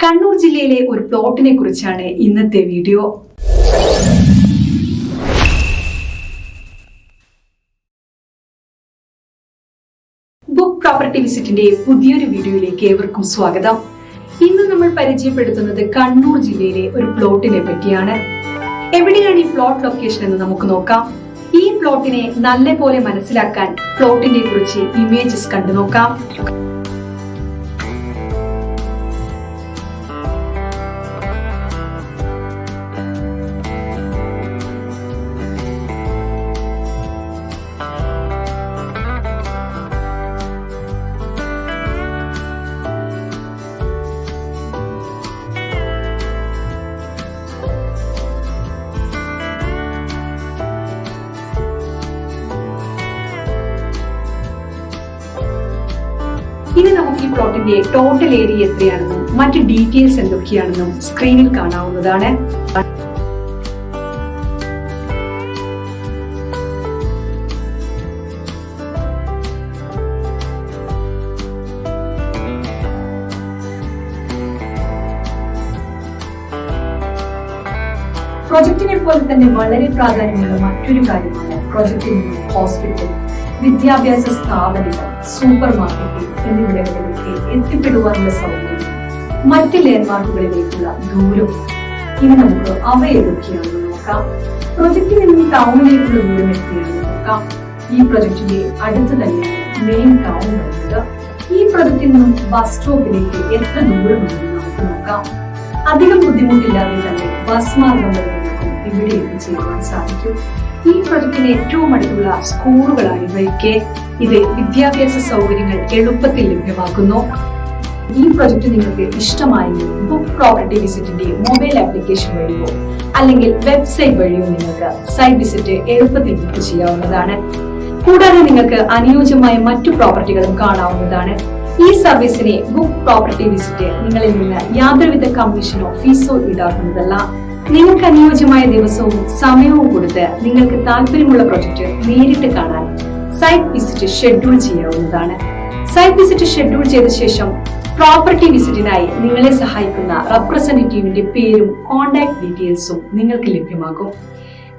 കണ്ണൂർ ജില്ലയിലെ ഒരു പ്ലോട്ടിനെ കുറിച്ചാണ് ഇന്നത്തെ വീഡിയോ. ബുക്ക് പ്രോപ്പർട്ടി വിസിറ്റിന്റെ പുതിയൊരു വീഡിയോയിലേക്ക് ഏവർക്കും സ്വാഗതം. ഇന്ന് നമ്മൾ പരിചയപ്പെടുത്തുന്നത് കണ്ണൂർ ജില്ലയിലെ ഒരു പ്ലോട്ടിനെ പറ്റിയാണ്. എവിടെയാണ് ഈ പ്ലോട്ട് ലൊക്കേഷൻ എന്ന് നമുക്ക് നോക്കാം. ഈ പ്ലോട്ടിനെ നല്ലപോലെ മനസ്സിലാക്കാൻ പ്ലോട്ടിനെ കുറിച്ച് ഇമേജസ് കണ്ടു നോക്കാം. ഇനി നമുക്ക് ഈ പ്ലോട്ടിന്റെ ടോട്ടൽ ഏരിയ എത്രയാണെന്നും മറ്റ് ഡീറ്റെയിൽസ് എന്തൊക്കെയാണെന്നും സ്ക്രീനിൽ കാണാവുന്നതാണ്. പ്രൊജക്ടിനെ പോലെ തന്നെ വളരെ പ്രാധാന്യമുള്ള മറ്റൊരു കാര്യമാണ് പ്രൊജക്ടിൽ നിന്നും ഹോസ്പിറ്റൽ, വിദ്യാഭ്യാസ സ്ഥാപനങ്ങൾ, സൂപ്പർ മാർക്കറ്റ് എന്നിവിടങ്ങളിലേക്ക് എത്തിപ്പെടുവാനുള്ള സൗകര്യം, മറ്റ് ലാൻഡ്മാർക്കുകളിലേക്കുള്ള ദൂരം. ഇനി നമുക്ക് അവ ഏതൊക്കെയാണെന്ന് നോക്കാം. പ്രൊജക്റ്റിൽ നിന്നും ടൗണിലേക്കുള്ള ദൂരം എത്രയാണെന്ന് നോക്കാം. ഈ പ്രൊജക്ടിന്റെ അടുത്ത് തന്നെയാണ് മെയിൻ ടൗൺ വരുന്നത്. ഈ പ്രൊജക്റ്റിൽ നിന്നും ബസ് സ്റ്റോപ്പിലേക്ക് എത്ര ദൂരമുണ്ടെന്ന് നമുക്ക് നോക്കാം. അധികം ബുദ്ധിമുട്ടില്ലാതെ തന്നെ ബസ് മാർഗം വരുന്നവർക്കും ഇവിടെ എത്തിച്ചേരുവാൻ സാധിക്കും. ഈ പ്രൊജക്ടിന് ഏറ്റവും അടുത്തുള്ള സ്കൂളുകളാണ് ഇവയൊക്കെ. ഇത് വിദ്യാഭ്യാസ സൗകര്യങ്ങൾ എളുപ്പത്തിൽ ലഭ്യമാക്കുന്നു. ഈ പ്രൊജക്ട് നിങ്ങൾക്ക് ഇഷ്ടമായെങ്കിൽ ബുക്ക് പ്രോപ്പർട്ടി വിസിറ്റിന്റെ മൊബൈൽ ആപ്ലിക്കേഷൻ വഴിയോ അല്ലെങ്കിൽ വെബ്സൈറ്റ് വഴിയോ നിങ്ങൾക്ക് സൈറ്റ് വിസിറ്റ് എളുപ്പത്തിൽ ബുക്ക് ചെയ്യാവുന്നതാണ്. കൂടാതെ നിങ്ങൾക്ക് അനുയോജ്യമായ മറ്റു പ്രോപ്പർട്ടികളും കാണാവുന്നതാണ്. ഈ സർവീസിനെ ബുക്ക് പ്രോപ്പർട്ടി വിസിറ്റ് നിങ്ങളിൽ നിന്ന് യാതൊരുവിധ കമ്മീഷനോ ഫീസോ ഈടാക്കുന്നതല്ല. നിങ്ങൾക്ക് അനുയോജ്യമായ ദിവസവും സമയവും കൊടുത്ത് നിങ്ങൾക്ക് താല്പര്യമുള്ള പ്രൊജക്ട് നേരിട്ട് കാണാൻ സൈറ്റ് വിസിറ്റ് ഷെഡ്യൂൾ ചെയ്യാവുന്നതാണ്. സൈറ്റ് വിസിറ്റ് ഷെഡ്യൂൾ ചെയ്ത ശേഷം പ്രോപ്പർട്ടി വിസിറ്റിനായി നിങ്ങളെ സഹായിക്കുന്ന റെപ്രസെന്റേറ്റീവിന്റെ പേരും കോൺടാക്ട് ഡീറ്റെയിൽസും നിങ്ങൾക്ക് ലഭ്യമാകും.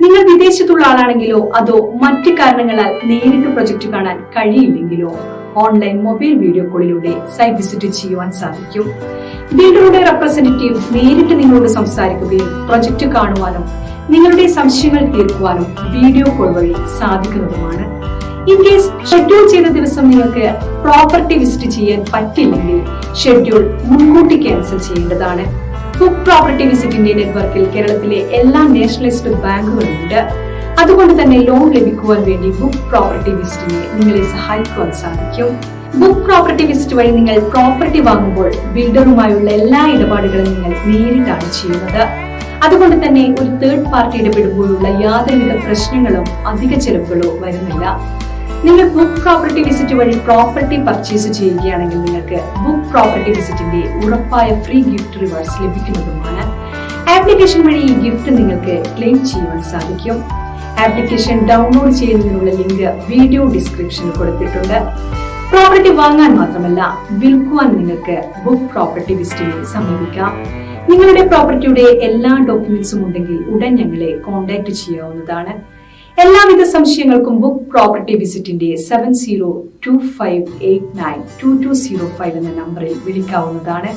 നിങ്ങൾ വിദേശത്തുള്ള ആളാണെങ്കിലോ അതോ മറ്റു കാരണങ്ങളാൽ നേരിട്ട് പ്രൊജക്ട് കാണാൻ കഴിയില്ലെങ്കിലോ ഓൺലൈൻ മൊബൈൽ വീഡിയോ കോളിലൂടെ സൈറ്റ് വിസിറ്റ് ചെയ്യുവാൻ സാധിക്കും. ബിൽഡറുടെ റെപ്രസെന്റേറ്റീവ് നേരിട്ട് നിങ്ങളോട് സംസാരിക്കുകയും പ്രൊജക്ട് കാണുവാനും നിങ്ങളുടെ സംശയങ്ങൾ തീർക്കുവാനും വീഡിയോ കോൾ വഴി സാധിക്കുന്നതുമാണ്. ഇൻ കേസ് ഷെഡ്യൂൾ ചെയ്ത ദിവസം നിങ്ങൾക്ക് പ്രോപ്പർട്ടി വിസിറ്റ് ചെയ്യാൻ പറ്റില്ലെങ്കിൽ ഷെഡ്യൂൾ മുൻകൂട്ടി ക്യാൻസൽ ചെയ്യേണ്ടതാണ്. ബുക്ക് പ്രോപ്പർട്ടി വിസിറ്റിന്റെ നെറ്റ്വർക്കിൽ കേരളത്തിലെ എല്ലാ നാഷണലൈസ്ഡ് ബാങ്കുകളുമുണ്ട്. അതുകൊണ്ട് തന്നെ ലോൺ ലഭിക്കുവാൻ വേണ്ടി ബുക്ക് പ്രോപ്പർട്ടി വിസിറ്റിനെ നിങ്ങളെ സഹായിക്കുവാൻ സാധിക്കും. ബുക്ക് പ്രോപ്പർട്ടി വിസിറ്റ് വഴി നിങ്ങൾ പ്രോപ്പർട്ടി വാങ്ങുമ്പോൾ ബിൽഡറുമായുള്ള എല്ലാ ഇടപാടുകളും നിങ്ങൾ നേരിട്ടാണ് ചെയ്യുന്നത്. അതുകൊണ്ട് തന്നെ ഒരു തേർഡ് പാർട്ടി ഇടപെടുമ്പോഴുള്ള യാതൊരുവിധ പ്രശ്നങ്ങളും അധിക ചെലവുകളോ വരുന്നില്ല. നിങ്ങൾ ബുക്ക് പ്രോപ്പർട്ടി വിസിറ്റ് വഴി പ്രോപ്പർട്ടി പർച്ചേസ് ചെയ്യുകയാണെങ്കിൽ നിങ്ങൾക്ക് ബുക്ക് പ്രോപ്പർട്ടി വിസിറ്റിന്റെ ഉറപ്പായ ഫ്രീ ഗിഫ്റ്റ് റിവാർഡ്സ് ലഭിക്കുന്നതുമാണ്. ആപ്ലിക്കേഷൻ വഴി ഈ ഗിഫ്റ്റ് നിങ്ങൾക്ക് ക്ലെയിം ചെയ്യുവാൻ സാധിക്കും. ആപ്ലിക്കേഷൻ ഡൗൺലോഡ് ചെയ്യുന്നതിനുള്ള ലിങ്ക് വീഡിയോ ഡിസ്ക്രിപ്ഷനിൽ കൊടുത്തിട്ടുണ്ട്. പ്രോപ്പർട്ടി വാങ്ങാൻ മാത്രമല്ല വിൽക്കുവാൻ നിങ്ങൾക്ക് ബുക്ക് പ്രോപ്പർട്ടി വിസിറ്റിനെ സമീപിക്കാം. നിങ്ങളുടെ പ്രോപ്പർട്ടിയുടെ എല്ലാ ഡോക്യുമെന്റ്സും ഉണ്ടെങ്കിൽ ഉടൻ ഞങ്ങളെ കോൺടാക്ട് ചെയ്യാവുന്നതാണ്. എല്ലാവിധ സംശയങ്ങൾക്കും ബുക്ക് പ്രോപ്പർട്ടി വിസിറ്റിന്റെ 7025892205 എന്ന നമ്പറിൽ വിളിക്കാവുന്നതാണ്.